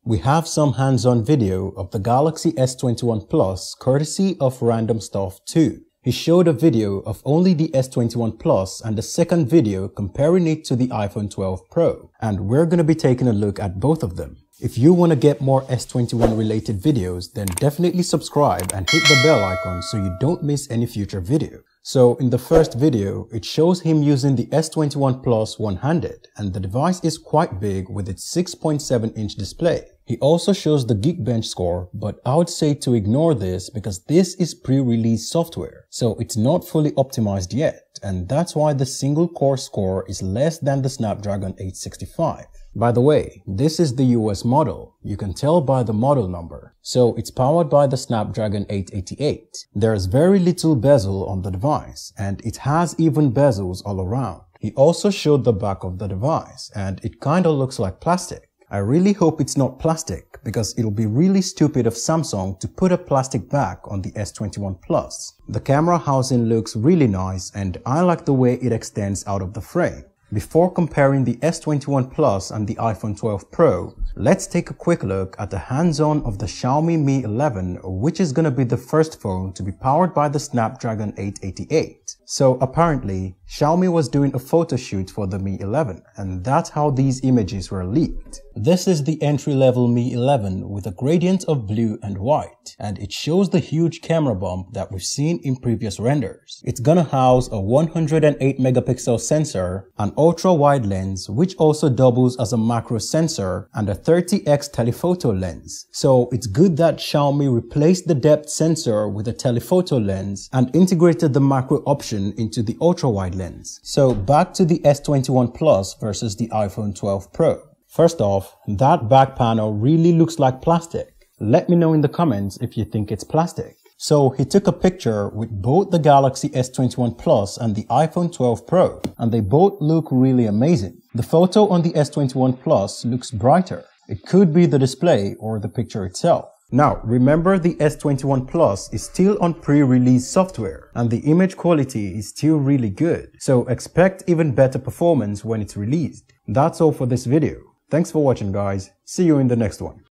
We have some hands-on video of the Galaxy S21 Plus courtesy of Random Stuff 2. He showed a video of only the S21 Plus and the second video comparing it to the iPhone 12 Pro, and we're going to be taking a look at both of them. If you want to get more S21 related videos, then definitely subscribe and hit the bell icon so you don't miss any future video. So in the first video, it shows him using the S21 Plus one-handed, and the device is quite big with its 6.7-inch display. He also shows the Geekbench score, but I would say to ignore this because this is pre-release software, so it's not fully optimized yet, and that's why the single core score is less than the Snapdragon 865. By the way, this is the US model. You can tell by the model number. So it's powered by the Snapdragon 888. There's very little bezel on the device, and it has even bezels all around. He also showed the back of the device, and it kinda looks like plastic. I really hope it's not plastic because it'll be really stupid of Samsung to put a plastic back on the S21 Plus. The camera housing looks really nice, and I like the way it extends out of the frame. Before comparing the S21 Plus and the iPhone 12 Pro, let's take a quick look at the hands-on of the Xiaomi Mi 11, which is going to be the first phone to be powered by the Snapdragon 888. So apparently, Xiaomi was doing a photo shoot for the Mi 11, and that's how these images were leaked. This is the entry-level Mi 11 with a gradient of blue and white, and it shows the huge camera bump that we've seen in previous renders. It's gonna house a 108 megapixel sensor, an ultra-wide lens which also doubles as a macro sensor, and a 30x telephoto lens. So it's good that Xiaomi replaced the depth sensor with a telephoto lens and integrated the macro option into the ultra-wide lens. So back to the S21 Plus versus the iPhone 12 Pro. First off, that back panel really looks like plastic. Let me know in the comments if you think it's plastic. So he took a picture with both the Galaxy S21 Plus and the iPhone 12 Pro, and they both look really amazing. The photo on the S21 Plus looks brighter. It could be the display or the picture itself. Now, remember the S21 Plus is still on pre-release software, and the image quality is still really good. So expect even better performance when it's released. That's all for this video. Thanks for watching, guys. See you in the next one.